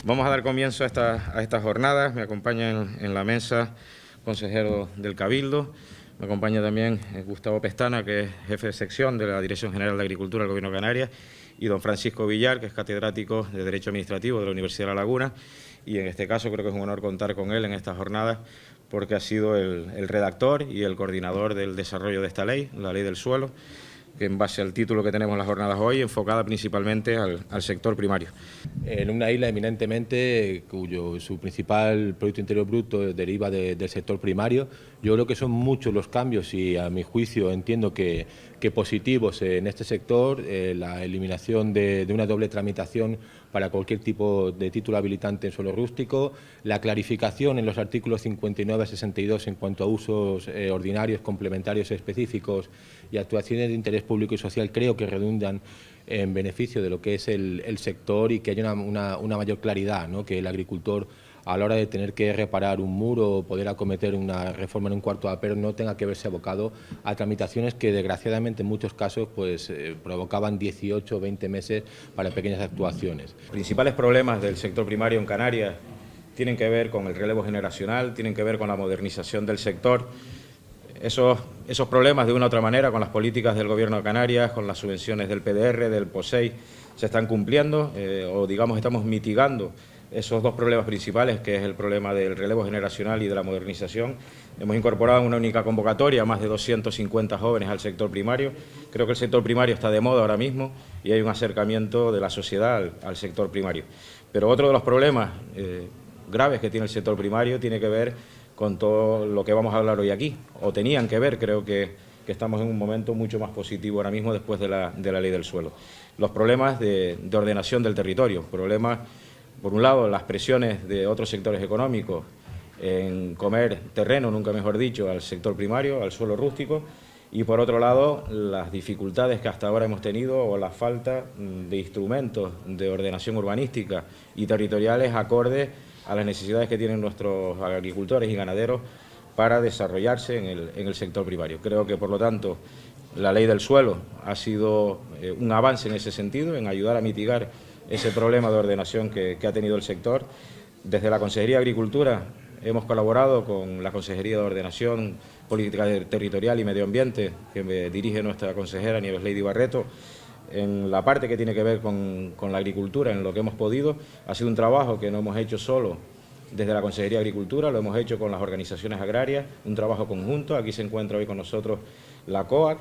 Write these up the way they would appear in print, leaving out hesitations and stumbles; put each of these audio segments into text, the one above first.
Vamos a dar comienzo a estas jornadas. Me acompaña en la mesa el consejero del Cabildo, me acompaña también Gustavo Pestana, que es jefe de sección de la Dirección General de Agricultura del Gobierno de Canarias, y don Francisco Villar, que es catedrático de Derecho Administrativo de la Universidad de La Laguna, y en este caso creo que es un honor contar con él en estas jornadas, porque ha sido el redactor y el coordinador del desarrollo de esta ley, la Ley del Suelo, que en base al título que tenemos en las jornadas hoy, enfocada principalmente al sector primario. En una isla eminentemente su principal Producto Interior Bruto deriva del sector primario, yo creo que son muchos los cambios y a mi juicio entiendo que positivos en este sector, la eliminación de una doble tramitación para cualquier tipo de título habilitante en suelo rústico, la clarificación en los artículos 59 a 62 en cuanto a usos ordinarios, complementarios específicos y actuaciones de interés público y social, creo que redundan en beneficio de lo que es el sector y que haya una mayor claridad, ¿no? Que el agricultor, a la hora de tener que reparar un muro o poder acometer una reforma en un cuarto de apero, no tenga que verse abocado a tramitaciones que desgraciadamente en muchos casos provocaban 18 o 20 meses para pequeñas actuaciones. Los principales problemas del sector primario en Canarias tienen que ver con el relevo generacional, tienen que ver con la modernización del sector. Esos problemas, de una u otra manera, con las políticas del Gobierno de Canarias, con las subvenciones del PDR, del POSEI, se están cumpliendo o, digamos, estamos mitigando esos dos problemas principales, que es el problema del relevo generacional y de la modernización. Hemos incorporado en una única convocatoria a más de 250 jóvenes al sector primario. Creo que el sector primario está de moda ahora mismo y hay un acercamiento de la sociedad al sector primario. Pero otro de los problemas graves que tiene el sector primario tiene que ver con todo lo que vamos a hablar hoy aquí, o tenían que ver. Creo que estamos en un momento mucho más positivo ahora mismo después de la Ley del Suelo. Los problemas de ordenación del territorio, problemas, por un lado, las presiones de otros sectores económicos en comer terreno, nunca mejor dicho, al sector primario, al suelo rústico, y por otro lado, las dificultades que hasta ahora hemos tenido o la falta de instrumentos de ordenación urbanística y territoriales acordes a las necesidades que tienen nuestros agricultores y ganaderos para desarrollarse en el sector primario. Creo que, por lo tanto, la Ley del Suelo ha sido un avance en ese sentido, en ayudar a mitigar ese problema de ordenación que ha tenido el sector. Desde la Consejería de Agricultura hemos colaborado con la Consejería de Ordenación, Política Territorial y Medio Ambiente, que me dirige nuestra consejera Nieves Lady Barreto, en la parte que tiene que ver con la agricultura, en lo que hemos podido. Ha sido un trabajo que no hemos hecho solo desde la Consejería de Agricultura, lo hemos hecho con las organizaciones agrarias, un trabajo conjunto. Aquí se encuentra hoy con nosotros la COAC.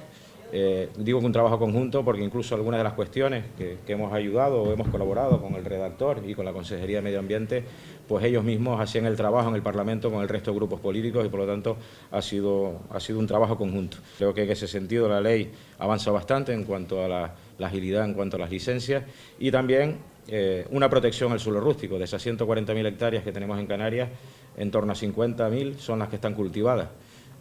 Digo que un trabajo conjunto porque incluso algunas de las cuestiones que hemos ayudado o hemos colaborado con el redactor y con la Consejería de Medio Ambiente, pues ellos mismos hacían el trabajo en el Parlamento con el resto de grupos políticos y por lo tanto ha sido un trabajo conjunto. Creo que en ese sentido la ley avanza bastante en cuanto a la agilidad, en cuanto a las licencias y también una protección al suelo rústico. De esas 140.000 hectáreas que tenemos en Canarias, en torno a 50.000 son las que están cultivadas.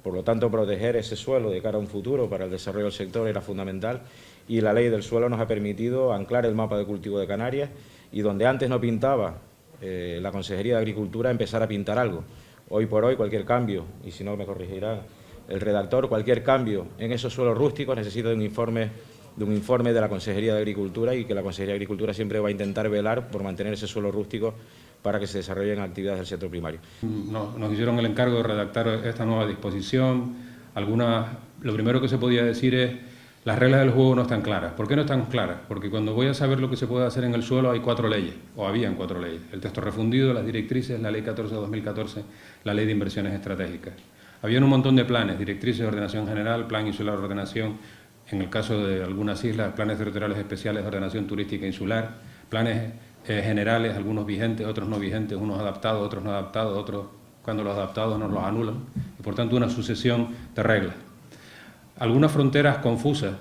Por lo tanto, proteger ese suelo de cara a un futuro para el desarrollo del sector era fundamental y la Ley del Suelo nos ha permitido anclar el mapa de cultivo de Canarias y donde antes no pintaba la Consejería de Agricultura, empezar a pintar algo. Hoy por hoy cualquier cambio, y si no me corregirá el redactor, cualquier cambio en esos suelos rústicos necesita de un informe de la Consejería de Agricultura y que la Consejería de Agricultura siempre va a intentar velar por mantener ese suelo rústico para que se desarrollen actividades del sector primario. Nos hicieron el encargo de redactar esta nueva disposición. Lo primero que se podía decir es las reglas del juego no están claras. ¿Por qué no están claras? Porque cuando voy a saber lo que se puede hacer en el suelo hay 4 leyes, o habían 4 leyes. El texto refundido, las directrices, la Ley 14 de 2014, la Ley de Inversiones Estratégicas. Habían un montón de planes, directrices de ordenación general, plan insular de ordenación, en el caso de algunas islas, planes territoriales especiales de ordenación turística insular, planes generales, algunos vigentes, otros no vigentes, unos adaptados, otros no adaptados, otros cuando los adaptados nos los anulan, y por tanto una sucesión de reglas. Algunas fronteras confusas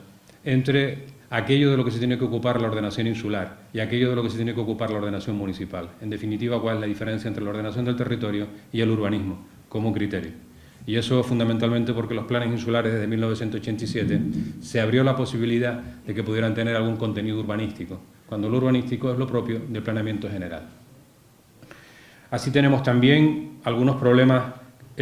entre aquello de lo que se tiene que ocupar la ordenación insular y aquello de lo que se tiene que ocupar la ordenación municipal. En definitiva, ¿cuál es la diferencia entre la ordenación del territorio y el urbanismo como criterio? Y eso fundamentalmente porque los planes insulares desde 1987 se abrió la posibilidad de que pudieran tener algún contenido urbanístico, cuando lo urbanístico es lo propio del planeamiento general. Así tenemos también algunos problemas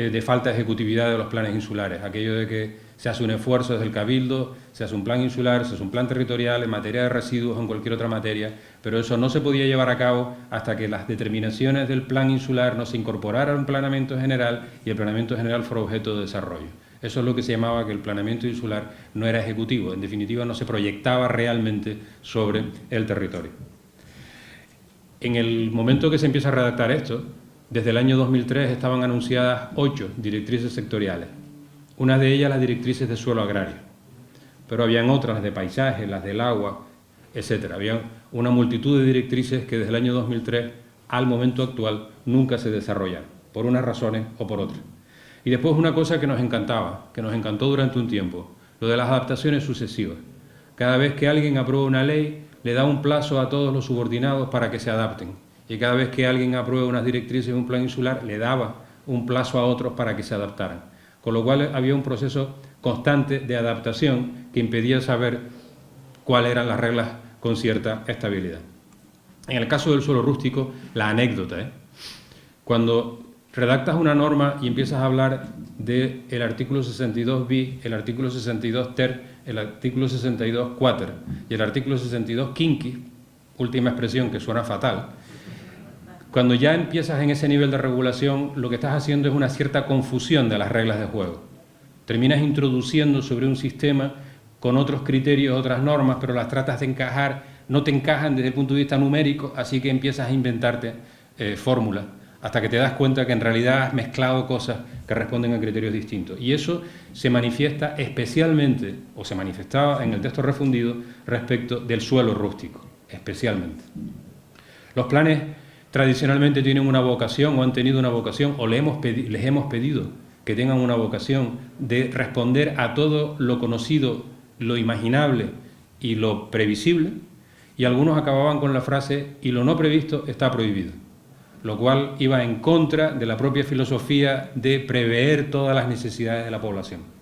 de falta de ejecutividad de los planes insulares, aquello de que se hace un esfuerzo desde el Cabildo, se hace un plan insular, se hace un plan territorial en materia de residuos o en cualquier otra materia, pero eso no se podía llevar a cabo hasta que las determinaciones del plan insular no se incorporaran a un planeamiento general y el planeamiento general fuera objeto de desarrollo. Eso es lo que se llamaba que el planeamiento insular no era ejecutivo, en definitiva no se proyectaba realmente sobre el territorio. En el momento que se empieza a redactar esto, desde el año 2003 estaban anunciadas 8 directrices sectoriales, una de ellas las directrices de suelo agrario, pero habían otras, las de paisaje, las del agua, etc. Había una multitud de directrices que desde el año 2003 al momento actual nunca se desarrollaron, por unas razones o por otras. Y después una cosa que nos encantaba, que nos encantó durante un tiempo, lo de las adaptaciones sucesivas. Cada vez que alguien aprueba una ley, le da un plazo a todos los subordinados para que se adapten. Y cada vez que alguien aprueba unas directrices de un plan insular, le daba un plazo a otros para que se adaptaran. Con lo cual había un proceso constante de adaptación que impedía saber cuáles eran las reglas con cierta estabilidad. En el caso del suelo rústico, la anécdota, cuando redactas una norma y empiezas a hablar del artículo 62 bis, el artículo 62 ter, el artículo 62 quater y el artículo 62 quinqui, última expresión que suena fatal, cuando ya empiezas en ese nivel de regulación, lo que estás haciendo es una cierta confusión de las reglas de juego. Terminas introduciendo sobre un sistema con otros criterios, otras normas, pero las tratas de encajar, no te encajan desde el punto de vista numérico, así que empiezas a inventarte fórmulas, hasta que te das cuenta que en realidad has mezclado cosas que responden a criterios distintos. Y eso se manifiesta especialmente, o se manifestaba en el texto refundido, respecto del suelo rústico, especialmente. Los planes tradicionalmente tienen una vocación o han tenido una vocación o les hemos pedido que tengan una vocación de responder a todo lo conocido, lo imaginable y lo previsible, y algunos acababan con la frase y lo no previsto está prohibido, lo cual iba en contra de la propia filosofía de prever todas las necesidades de la población.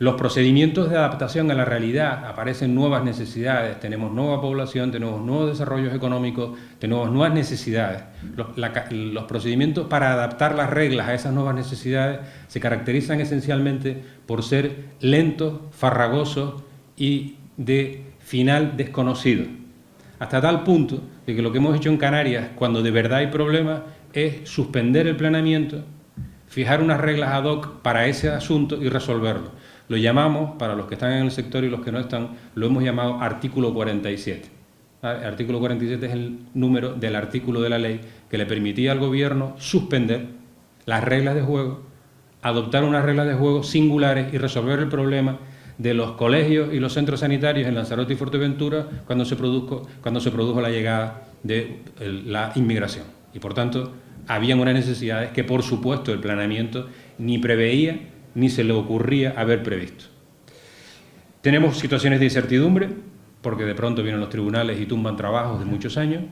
Los procedimientos de adaptación a la realidad, aparecen nuevas necesidades, tenemos nueva población, tenemos nuevos desarrollos económicos, tenemos nuevas necesidades. Los procedimientos para adaptar las reglas a esas nuevas necesidades se caracterizan esencialmente por ser lentos, farragosos y de final desconocido. Hasta tal punto de que lo que hemos hecho en Canarias, cuando de verdad hay problemas, es suspender el planeamiento, fijar unas reglas ad hoc para ese asunto y resolverlo. Lo llamamos, para los que están en el sector y los que no están, lo hemos llamado artículo 47. El artículo 47 es el número del artículo de la ley que le permitía al gobierno suspender las reglas de juego, adoptar unas reglas de juego singulares y resolver el problema de los colegios y los centros sanitarios en Lanzarote y Fuerteventura cuando se produjo la llegada de la inmigración. Y por tanto, habían unas necesidades que, por supuesto, el planeamiento ni preveía ni se le ocurría haber previsto. Tenemos situaciones de incertidumbre, porque de pronto vienen los tribunales y tumban trabajos de muchos años,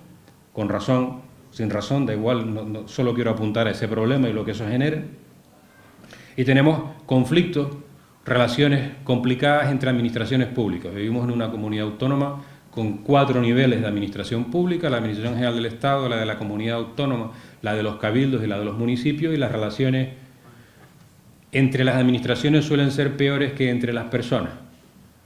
con razón, sin razón, da igual, solo quiero apuntar a ese problema y lo que eso genera. Y tenemos conflictos, relaciones complicadas entre administraciones públicas. Vivimos en una comunidad autónoma con 4 niveles de administración pública, la Administración General del Estado, la de la comunidad autónoma, la de los cabildos y la de los municipios, y las relaciones entre las administraciones suelen ser peores que entre las personas.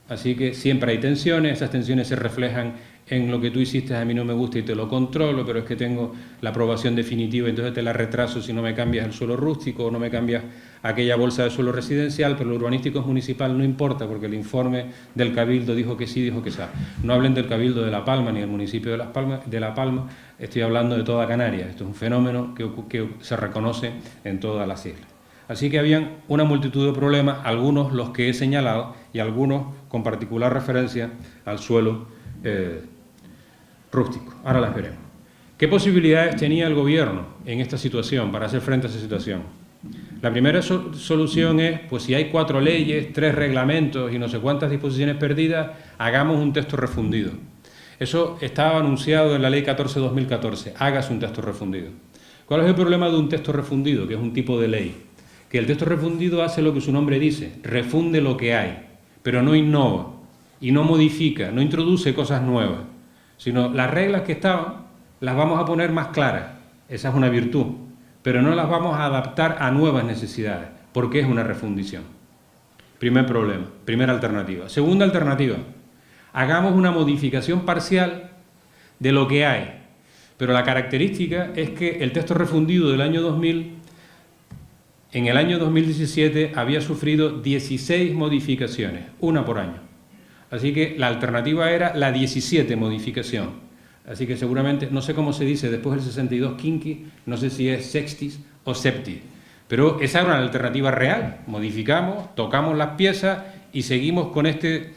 Así que siempre hay tensiones, esas tensiones se reflejan en lo que tú hiciste, a mí no me gusta y te lo controlo, pero es que tengo la aprobación definitiva, entonces te la retraso si no me cambias el suelo rústico o no me cambias aquella bolsa de suelo residencial, pero lo urbanístico es municipal, no importa, porque el informe del Cabildo dijo que sí, dijo que sí. No hablen del Cabildo de La Palma ni del municipio de La Palma, estoy hablando de toda Canarias. Esto es un fenómeno que se reconoce en todas las islas. Así que habían una multitud de problemas, algunos los que he señalado y algunos con particular referencia al suelo rústico. Ahora las veremos. ¿Qué posibilidades tenía el gobierno en esta situación para hacer frente a esa situación? La primera solución es, pues si hay 4 leyes, 3 reglamentos y no sé cuántas disposiciones perdidas, hagamos un texto refundido. Eso estaba anunciado en la Ley 14/2014, hágase un texto refundido. ¿Cuál es el problema de un texto refundido, que es un tipo de ley? Que el texto refundido hace lo que su nombre dice, refunde lo que hay, pero no innova y no modifica, no introduce cosas nuevas, sino las reglas que estaban las vamos a poner más claras. Esa es una virtud, pero no las vamos a adaptar a nuevas necesidades, porque es una refundición. Primer problema, primera alternativa. Segunda alternativa, hagamos una modificación parcial de lo que hay, pero la característica es que el texto refundido del año 2000, en el año 2017 había sufrido 16 modificaciones, una por año. Así que la alternativa era la 17 modificación. Así que seguramente, no sé cómo se dice después del 62 quinquis, no sé si es sextis o septis, pero esa era una alternativa real. Modificamos, tocamos las piezas y seguimos con este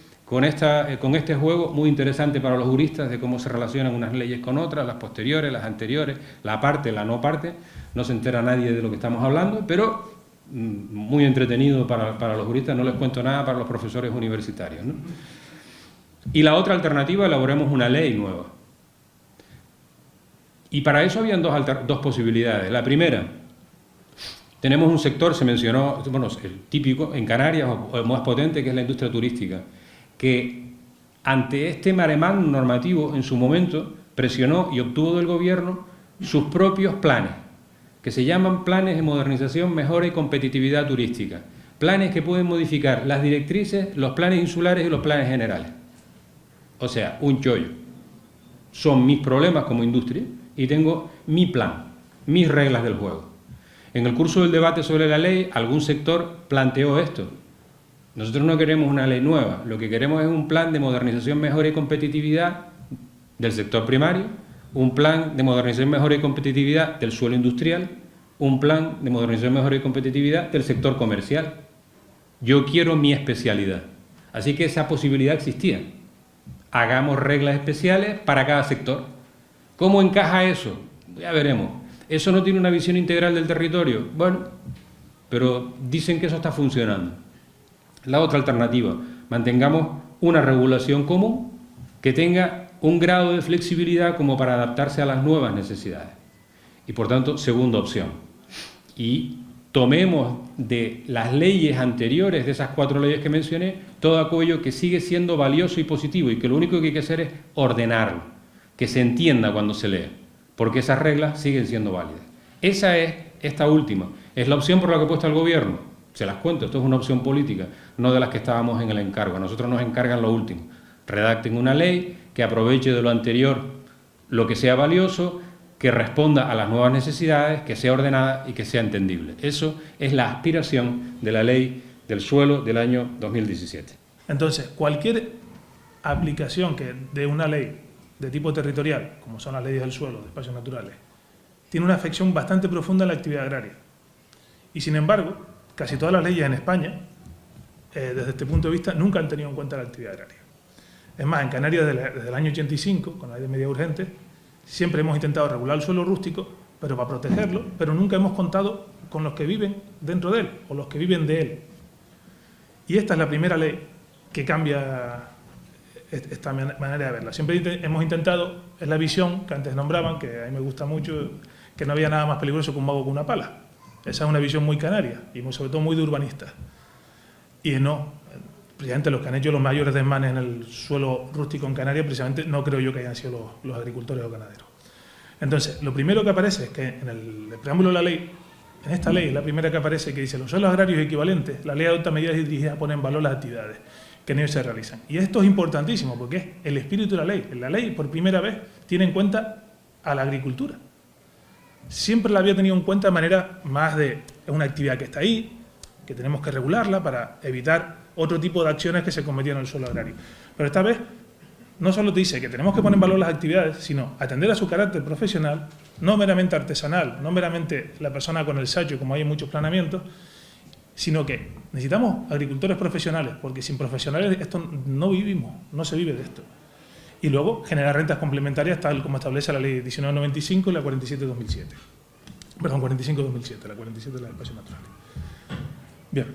juego muy interesante para los juristas de cómo se relacionan unas leyes con otras, las posteriores, las anteriores, la parte, la no parte. No se entera nadie de lo que estamos hablando, pero muy entretenido para los juristas, no les cuento nada para los profesores universitarios, ¿no? Y la otra alternativa, elaboremos una ley nueva. Y para eso habían dos posibilidades. La primera, tenemos un sector, se mencionó, bueno, el típico en Canarias o el más potente, que es la industria turística, que ante este maremán normativo en su momento presionó y obtuvo del gobierno sus propios planes, que se llaman planes de modernización, mejora y competitividad turística. Planes que pueden modificar las directrices, los planes insulares y los planes generales. O sea, un chollo. Son mis problemas como industria y tengo mi plan, mis reglas del juego. En el curso del debate sobre la ley, algún sector planteó esto. Nosotros no queremos una ley nueva, lo que queremos es un plan de modernización, mejora y competitividad del sector primario, un plan de modernización, mejora y competitividad del suelo industrial, un plan de modernización, mejora y competitividad del sector comercial. Yo quiero mi especialidad. Así que esa posibilidad existía. Hagamos reglas especiales para cada sector. ¿Cómo encaja eso? Ya veremos. ¿Eso no tiene una visión integral del territorio? Bueno, pero dicen que eso está funcionando. La otra alternativa, mantengamos una regulación común que tenga un grado de flexibilidad como para adaptarse a las nuevas necesidades. Y por tanto, segunda opción. Y tomemos de las leyes anteriores, de esas 4 leyes que mencioné, todo aquello que sigue siendo valioso y positivo y que lo único que hay que hacer es ordenarlo, que se entienda cuando se lee, porque esas reglas siguen siendo válidas. Esa es esta última, es la opción por la que ha puesto el gobierno. Se las cuento, esto es una opción política, no de las que estábamos en el encargo. A nosotros nos encargan lo último. Redacten una ley que aproveche de lo anterior lo que sea valioso, que responda a las nuevas necesidades, que sea ordenada y que sea entendible. Eso es la aspiración de la ley del suelo del año 2017. Entonces, cualquier aplicación de una ley de tipo territorial, como son las leyes del suelo, de espacios naturales, tiene una afección bastante profunda en la actividad agraria. Y sin embargo, casi todas las leyes en España, desde este punto de vista, nunca han tenido en cuenta la actividad agraria. Es más, en Canarias, desde el año 85, con la ley de medida urgente, siempre hemos intentado regular el suelo rústico, pero para protegerlo, pero nunca hemos contado con los que viven dentro de él, o los que viven de él. Y esta es la primera ley que cambia esta manera de verla. Siempre hemos intentado, es la visión que antes nombraban, que a mí me gusta mucho, que no había nada más peligroso que un mago con una pala. Esa es una visión muy canaria, y sobre todo muy de urbanista. Y no, precisamente los que han hecho los mayores desmanes en el suelo rústico en Canarias, precisamente no creo yo que hayan sido los agricultores o ganaderos. Entonces, lo primero que aparece es que en el preámbulo de la ley, en esta ley, es la primera que aparece que dice: los suelos agrarios equivalentes, la ley adopta medidas dirigidas a poner en valor las actividades que en ellos se realizan. Y esto es importantísimo porque es el espíritu de la ley. La ley, por primera vez, tiene en cuenta a la agricultura. Siempre la había tenido en cuenta de manera más de, es una actividad que está ahí, que tenemos que regularla para evitar otro tipo de acciones que se cometían en el suelo agrario. Pero esta vez no solo te dice que tenemos que poner en valor las actividades, sino atender a su carácter profesional, no meramente artesanal, no meramente la persona con el sacho, como hay en muchos planeamientos, sino que necesitamos agricultores profesionales, porque sin profesionales esto no vivimos, no se vive de esto. Y luego generar rentas complementarias tal como establece la ley 1995 y la 47/2007. Perdón, 45/2007, la 47 de los espacios naturales. Bien,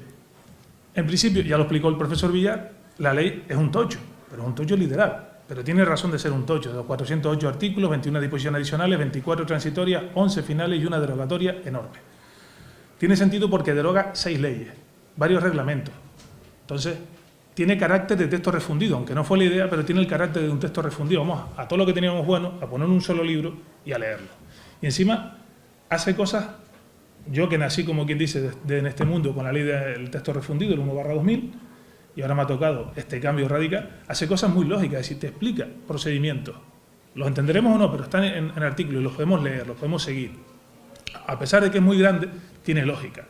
en principio, ya lo explicó el profesor Villar, la ley es un tocho, pero es un tocho literal. Pero tiene razón de ser un tocho, de los 408 artículos, 21 disposiciones adicionales, 24 transitorias, 11 finales y una derogatoria enorme. Tiene sentido porque deroga 6 leyes, varios reglamentos. Entonces, tiene carácter de texto refundido, aunque no fue la idea, pero tiene el carácter de un texto refundido. Vamos a todo lo que teníamos bueno, a poner un solo libro y a leerlo. Y encima hace cosas yo que nací, como quien dice, en este mundo con la ley del texto refundido, el 1/2000, y ahora me ha tocado este cambio radical, hace cosas muy lógicas, es decir, te explica procedimientos. Los entenderemos o no, pero están en artículos y los podemos leer, los podemos seguir. A pesar de que es muy grande, tiene lógica.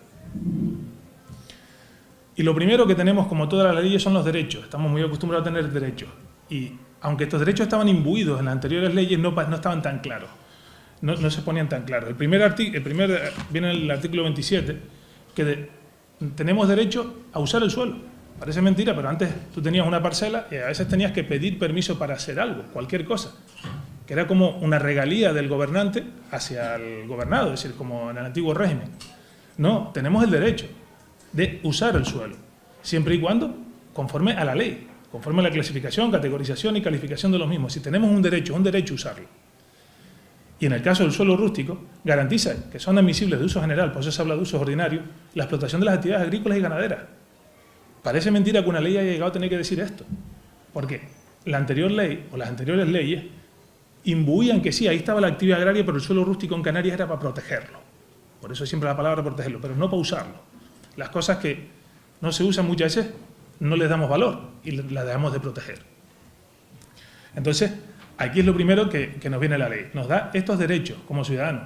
Y lo primero que tenemos, como todas las leyes, son los derechos. Estamos muy acostumbrados a tener derechos. Y aunque estos derechos estaban imbuidos en las anteriores leyes, no estaban tan claros. No se ponían tan claros. El primer viene el artículo 27, que tenemos derecho a usar el suelo. Parece mentira, pero antes tú tenías una parcela y a veces tenías que pedir permiso para hacer algo, cualquier cosa, que era como una regalía del gobernante hacia el gobernado, es decir, como en el antiguo régimen. No, tenemos el derecho de usar el suelo, siempre y cuando conforme a la ley, conforme a la clasificación, categorización y calificación de los mismos. Si tenemos un derecho a usarlo. Y en el caso del suelo rústico, garantiza que son admisibles de uso general, por eso se habla de usos ordinarios, la explotación de las actividades agrícolas y ganaderas. Parece mentira que una ley haya llegado a tener que decir esto, porque la anterior ley o las anteriores leyes imbuían que sí, ahí estaba la actividad agraria, pero el suelo rústico en Canarias era para protegerlo. Por eso siempre la palabra protegerlo, pero no para usarlo. Las cosas que no se usan muchas veces no les damos valor y las dejamos de proteger. Entonces, aquí es lo primero que nos viene la ley. Nos da estos derechos como ciudadanos,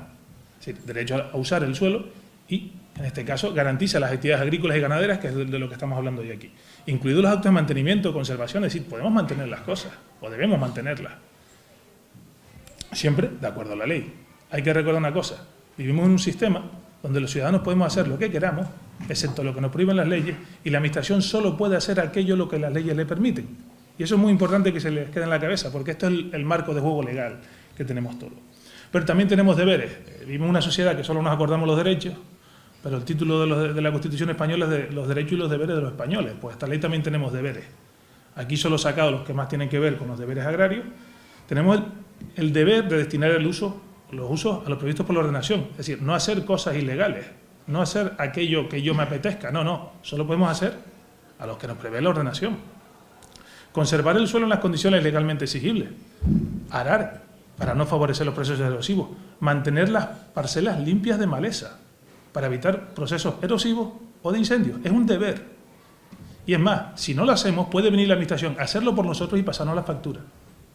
es decir, derecho a usar el suelo y, en este caso, garantiza las actividades agrícolas y ganaderas, que es de lo que estamos hablando hoy aquí. Incluidos los actos de mantenimiento, conservación, es decir, podemos mantener las cosas o debemos mantenerlas. Siempre de acuerdo a la ley. Hay que recordar una cosa, vivimos en un sistema donde los ciudadanos podemos hacer lo que queramos, excepto lo que nos prohíben las leyes, y la administración solo puede hacer aquello lo que las leyes le permiten. Y eso es muy importante que se les quede en la cabeza, porque esto es el marco de juego legal que tenemos todos. Pero también tenemos deberes. Vivimos en una sociedad que solo nos acordamos los derechos, pero el título de la Constitución española es de los derechos y los deberes de los españoles. Pues esta ley también tenemos deberes. Aquí solo he sacado los que más tienen que ver con los deberes agrarios. Tenemos el deber de destinar los usos a los previstos por la ordenación. Es decir, no hacer cosas ilegales, no hacer aquello que yo me apetezca. No. Solo podemos hacer a los que nos prevé la ordenación. Conservar el suelo en las condiciones legalmente exigibles. Arar, para no favorecer los procesos erosivos. Mantener las parcelas limpias de maleza, para evitar procesos erosivos o de incendios. Es un deber. Y es más, si no lo hacemos, puede venir la administración a hacerlo por nosotros y pasarnos la factura,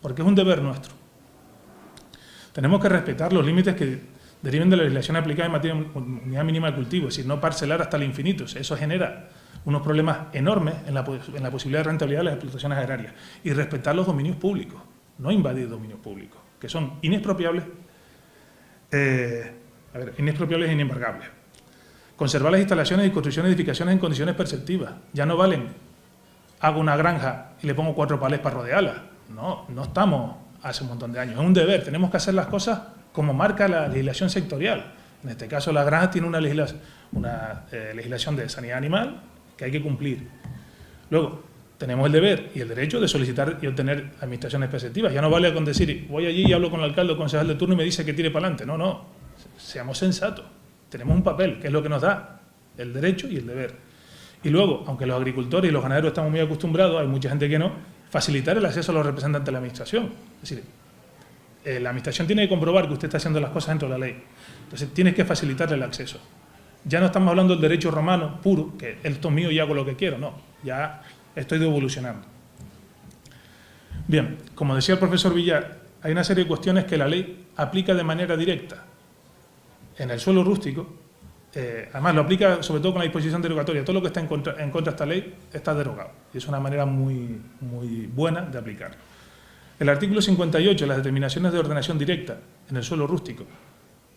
porque es un deber nuestro. Tenemos que respetar los límites que deriven de la legislación aplicada en materia de unidad mínima de cultivo, es decir, no parcelar hasta el infinito. Eso genera unos problemas enormes en la posibilidad de rentabilidad de las explotaciones agrarias. Y respetar los dominios públicos, no invadir dominios públicos, que son inexpropiables, inexpropiables e inembargables. Conservar las instalaciones y construcciones de edificaciones en condiciones perceptivas. Ya no valen, hago una granja y le pongo 4 palés para rodearla. No estamos hace un montón de años. Es un deber, tenemos que hacer las cosas como marca la legislación sectorial. En este caso, la granja tiene una legislación de sanidad animal que hay que cumplir. Luego, tenemos el deber y el derecho de solicitar y obtener administraciones perceptivas. Ya no vale con decir, voy allí y hablo con el alcalde o concejal de turno y me dice que tire para adelante. No, seamos sensatos. Tenemos un papel, que es lo que nos da el derecho y el deber. Y luego, aunque los agricultores y los ganaderos estamos muy acostumbrados, hay mucha gente que no, facilitar el acceso a los representantes de la administración. Es decir, la administración tiene que comprobar que usted está haciendo las cosas dentro de la ley. Entonces, tienes que facilitarle el acceso. Ya no estamos hablando del derecho romano puro, que esto es mío y hago lo que quiero. No, ya estoy evolucionando. Bien, como decía el profesor Villar, hay una serie de cuestiones que la ley aplica de manera directa. En el suelo rústico, además lo aplica sobre todo con la disposición derogatoria. Todo lo que está en contra de esta ley está derogado. Y es una manera muy buena de aplicar. El artículo 58, las determinaciones de ordenación directa en el suelo rústico,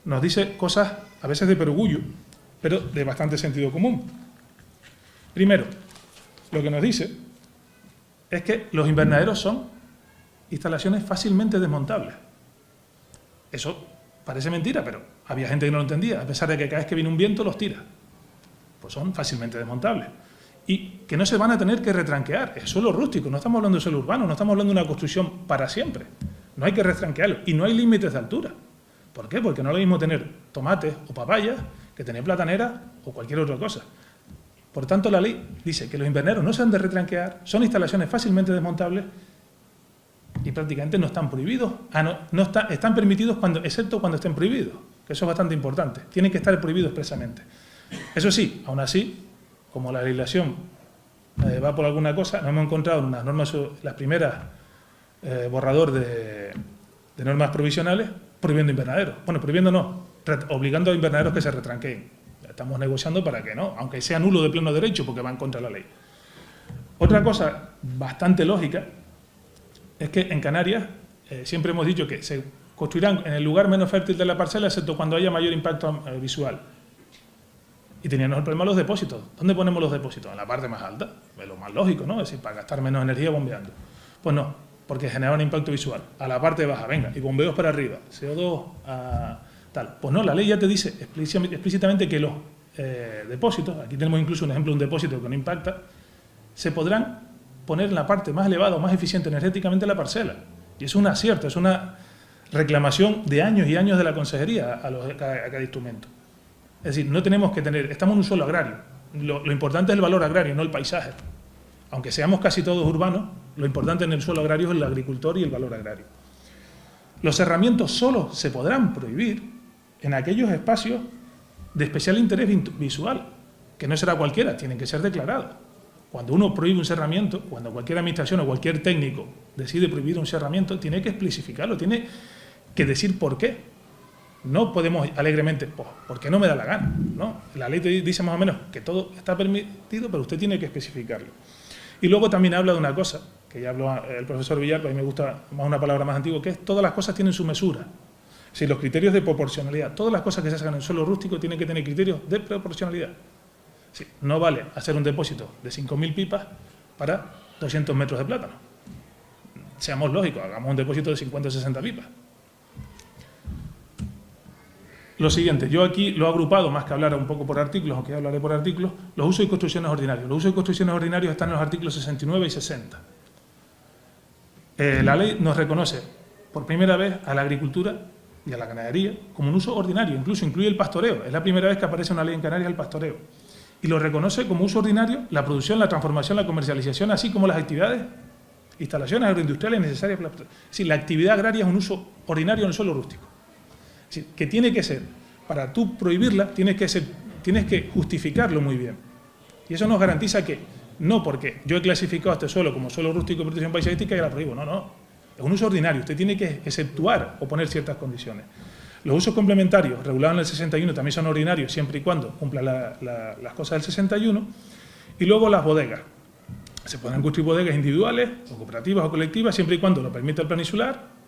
nos dice cosas a veces de perogrullo, pero de bastante sentido común. Primero, lo que nos dice es que los invernaderos son instalaciones fácilmente desmontables. Eso parece mentira, pero había gente que no lo entendía, a pesar de que cada vez que viene un viento los tira. Pues son fácilmente desmontables. Y que no se van a tener que retranquear. Es suelo rústico, no estamos hablando de suelo urbano, no estamos hablando de una construcción para siempre. No hay que retranquearlo. Y no hay límites de altura. ¿Por qué? Porque no es lo mismo tener tomates o papayas que tener plataneras o cualquier otra cosa. Por tanto, la ley dice que los invernaderos no se han de retranquear, son instalaciones fácilmente desmontables y prácticamente no están prohibidos. Están permitidos excepto cuando estén prohibidos, que que eso es bastante importante. Tiene que estar prohibido expresamente. Eso sí, aún así, como la legislación va por alguna cosa, no hemos encontrado en unas normas, las primeras borrador de normas provisionales, prohibiendo invernaderos. Bueno, prohibiendo no, obligando a invernaderos que se retranqueen. Estamos negociando para que no, aunque sea nulo de pleno derecho, porque va en contra de la ley. Otra cosa bastante lógica es que en Canarias siempre hemos dicho que se construirán en el lugar menos fértil de la parcela, excepto cuando haya mayor impacto visual. Y teníamos el problema de los depósitos. ¿Dónde ponemos los depósitos? En la parte más alta. Es lo más lógico, ¿no? Es decir, para gastar menos energía bombeando. Pues no, porque genera un impacto visual. A la parte baja, venga, y bombeos para arriba, CO2 a tal. Pues no, la ley ya te dice explícitamente que los depósitos, aquí tenemos incluso un ejemplo de un depósito que no impacta, se podrán poner en la parte más elevada o más eficiente energéticamente de la parcela. Y es un acierto, es una reclamación de años y años de la consejería a cada instrumento. Es decir, no tenemos que tener, estamos en un suelo agrario. Lo importante es el valor agrario, no el paisaje. Aunque seamos casi todos urbanos, lo importante en el suelo agrario es el agricultor y el valor agrario. Los cerramientos solo se podrán prohibir en aquellos espacios de especial interés visual, que no será cualquiera, tienen que ser declarados. Cuando uno prohíbe un cerramiento, cuando cualquier administración o cualquier técnico decide prohibir un cerramiento, tiene que especificarlo, tiene que decir por qué. No podemos alegremente, pues, porque no me da la gana, ¿no? La ley te dice más o menos que todo está permitido, pero usted tiene que especificarlo. Y luego también habla de una cosa, que ya habló el profesor Villar, pero a mí me gusta más una palabra más antigua, que es todas las cosas tienen su mesura. Es decir, los criterios de proporcionalidad, todas las cosas que se hagan en suelo rústico tienen que tener criterios de proporcionalidad. Sí, no vale hacer un depósito de 5.000 pipas para 200 metros de plátano. Seamos lógicos, hagamos un depósito de 50 o 60 pipas. Lo siguiente, yo aquí lo he agrupado, más que hablar un poco por artículos, aunque hablaré por artículos, los usos y construcciones ordinarios. Los usos y construcciones ordinarios están en los artículos 69 y 60. La ley nos reconoce por primera vez a la agricultura y a la ganadería como un uso ordinario, incluso incluye el pastoreo. Es la primera vez que aparece una ley en Canarias el pastoreo. Y lo reconoce como uso ordinario la producción, la transformación, la comercialización, así como las actividades, instalaciones agroindustriales necesarias para la producción. Es decir, la actividad agraria es un uso ordinario en el suelo rústico. Es decir, que tiene que ser, para tú prohibirla, tienes que justificarlo muy bien. Y eso nos garantiza que, no porque yo he clasificado este suelo como suelo rústico de protección paisajística y la prohíbo, no. Es un uso ordinario, usted tiene que exceptuar o poner ciertas condiciones. Los usos complementarios, regulados en el 61, también son ordinarios, siempre y cuando cumplan las cosas del 61. Y luego las bodegas. Se podrán construir bodegas individuales, o cooperativas o colectivas, siempre y cuando lo permita el plan insular,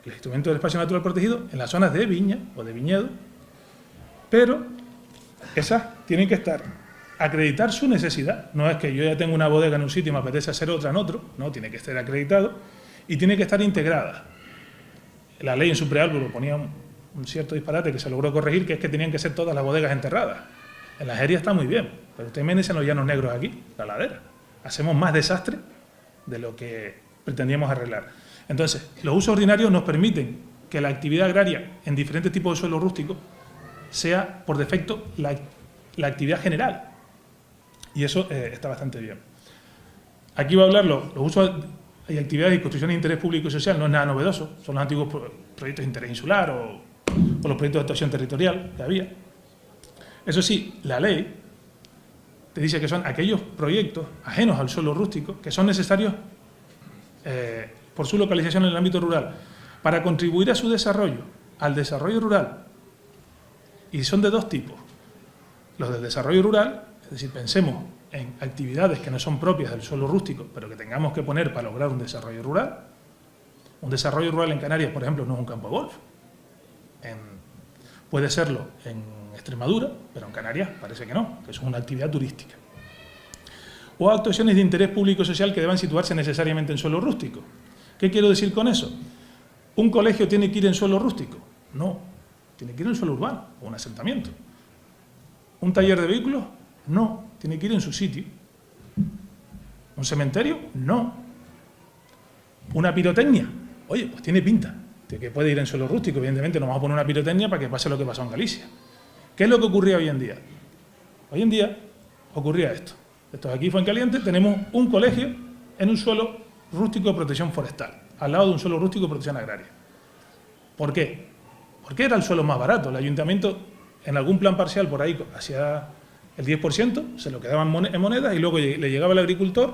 el instrumento del espacio natural protegido, en las zonas de viña o de viñedo, pero esas tienen que acreditar su necesidad. No es que yo ya tengo una bodega en un sitio y me apetece hacer otra en otro, no, tiene que estar acreditado y tiene que estar integrada. La ley en su preámbulo ponía un cierto disparate que se logró corregir, que es que tenían que ser todas las bodegas enterradas. En las herias está muy bien, pero usted imagínense en los llanos negros aquí, la ladera. Hacemos más desastre de lo que pretendíamos arreglar. Entonces, los usos ordinarios nos permiten que la actividad agraria en diferentes tipos de suelo rústico sea, por defecto, la actividad general. Y eso está bastante bien. Aquí va a hablar los usos y actividades y construcciones de interés público y social, no es nada novedoso, son los antiguos proyectos de interés insular o los proyectos de actuación territorial que había. Eso sí, la ley te dice que son aquellos proyectos ajenos al suelo rústico que son necesarios por su localización en el ámbito rural para contribuir a su desarrollo, al desarrollo rural. Y son de dos tipos. Los del desarrollo rural, es decir, pensemos en actividades que no son propias del suelo rústico, pero que tengamos que poner para lograr un desarrollo rural. Un desarrollo rural en Canarias, por ejemplo, no es un campo de golf. Puede serlo en Extremadura, pero en Canarias parece que no, que es una actividad turística. O actuaciones de interés público y social que deban situarse necesariamente en suelo rústico. ¿Qué quiero decir con eso? ¿Un colegio tiene que ir en suelo rústico? No, tiene que ir en suelo urbano o un asentamiento. ¿Un taller de vehículos? No, tiene que ir en su sitio. ¿Un cementerio? No. ¿Una pirotecnia? Oye, pues tiene pinta de que puede ir en suelo rústico. Evidentemente no vamos a poner una pirotecnia para que pase lo que pasó en Galicia. ¿Qué es lo que ocurría hoy en día? Hoy en día ocurría esto. Esto aquí fue en Caliente, tenemos un colegio en un suelo rústico de protección forestal, al lado de un suelo rústico de protección agraria. ¿Por qué? ¿Por qué era el suelo más barato? El ayuntamiento, en algún plan parcial por ahí, hacía el 10%, se lo quedaban en monedas y luego le llegaba el agricultor,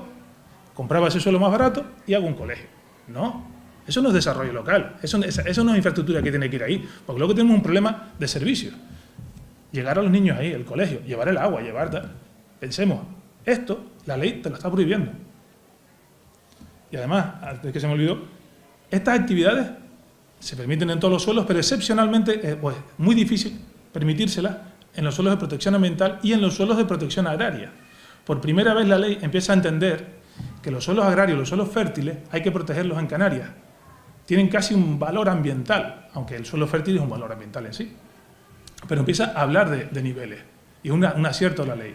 compraba ese suelo más barato y hago un colegio. No, eso no es desarrollo local, eso no es infraestructura que tiene que ir ahí, porque luego tenemos un problema de servicios. Llegar a los niños ahí, el colegio, llevar el agua, Pensemos, esto, la ley te lo está prohibiendo. Y además, antes que se me olvidó, estas actividades se permiten en todos los suelos, pero excepcionalmente es muy difícil permitírselas en los suelos de protección ambiental y en los suelos de protección agraria. Por primera vez la ley empieza a entender que los suelos agrarios, los suelos fértiles, hay que protegerlos en Canarias. Tienen casi un valor ambiental, aunque el suelo fértil es un valor ambiental en sí. Pero empieza a hablar de niveles, y es un acierto de la ley.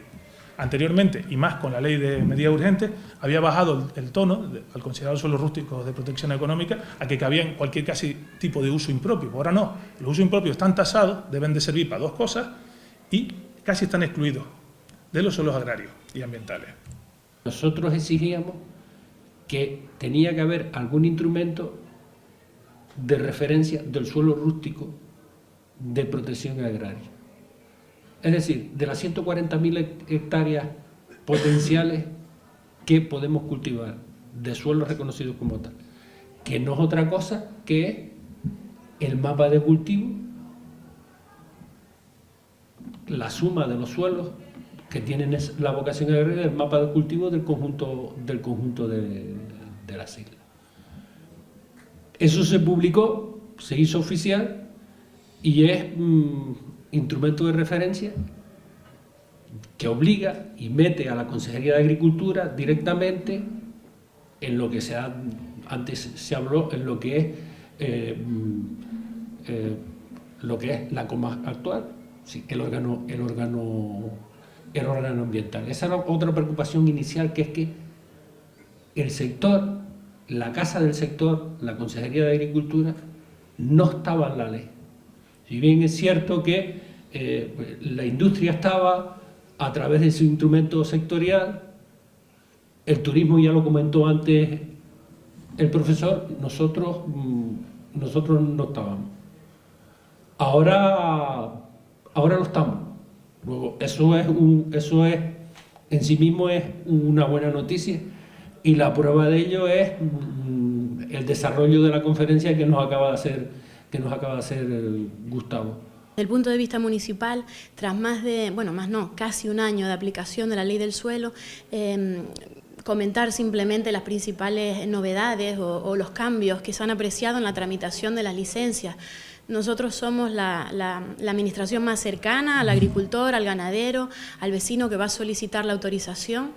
Anteriormente, y más con la ley de medidas urgentes, había bajado el tono al considerar suelos rústicos de protección económica a que cabían cualquier casi tipo de uso impropio. Ahora no, los usos impropios están tasados, deben de servir para dos cosas y casi están excluidos de los suelos agrarios y ambientales. Nosotros exigíamos que tenía que haber algún instrumento de referencia del suelo rústico de protección agraria. Es decir, de las 140.000 hectáreas potenciales que podemos cultivar de suelos reconocidos como tal, que no es otra cosa que el mapa de cultivo, la suma de los suelos que tienen la vocación agraria, el mapa de cultivo del conjunto de las islas. Eso se publicó, se hizo oficial y es instrumento de referencia que obliga y mete a la Consejería de Agricultura directamente en lo que antes se habló, en lo que es la Comac actual, sí, el órgano ambiental. Esa era otra preocupación inicial, que es que el sector, la casa del sector, la Consejería de Agricultura, no estaba en la ley. Si bien es cierto que la industria estaba a través de su instrumento sectorial, el turismo, ya lo comentó antes el profesor, nosotros no estábamos. Ahora lo estamos. Luego, eso es en sí mismo es una buena noticia, y la prueba de ello es el desarrollo de la conferencia que nos acaba de hacer Gustavo. Desde el punto de vista municipal, tras casi un año de aplicación de la ley del suelo, comentar simplemente las principales novedades o los cambios que se han apreciado en la tramitación de las licencias. Nosotros somos la administración más cercana al agricultor, al ganadero, al vecino que va a solicitar la autorización.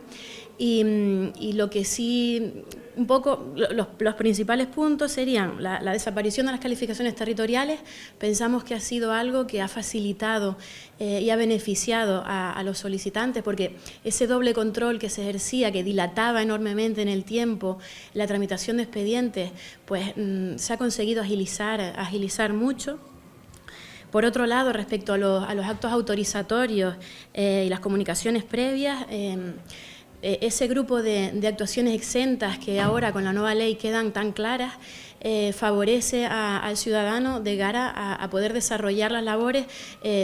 Y lo que sí, un poco, los principales puntos serían la desaparición de las calificaciones territoriales. Pensamos que ha sido algo que ha facilitado y ha beneficiado a los solicitantes, porque ese doble control que se ejercía, que dilataba enormemente en el tiempo la tramitación de expedientes, pues se ha conseguido agilizar mucho. Por otro lado, respecto a los actos autorizatorios y las comunicaciones previas, ese grupo de actuaciones exentas que ahora con la nueva ley quedan tan claras, favorece al ciudadano de cara a poder desarrollar las labores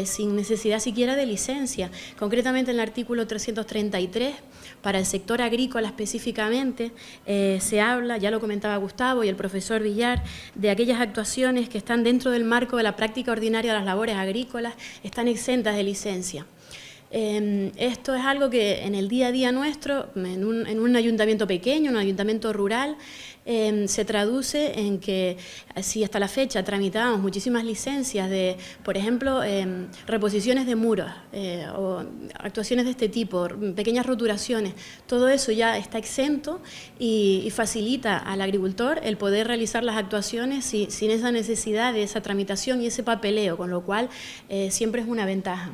sin necesidad siquiera de licencia. Concretamente en el artículo 333, para el sector agrícola específicamente, se habla, ya lo comentaba Gustavo y el profesor Villar, de aquellas actuaciones que están dentro del marco de la práctica ordinaria de las labores agrícolas, están exentas de licencia. Esto es algo que en el día a día nuestro, en un ayuntamiento pequeño, un ayuntamiento rural, se traduce en que si hasta la fecha tramitábamos muchísimas licencias de, por ejemplo, reposiciones de muros o actuaciones de este tipo, pequeñas roturaciones, todo eso ya está exento y facilita al agricultor el poder realizar las actuaciones sin esa necesidad de esa tramitación y ese papeleo, con lo cual siempre es una ventaja.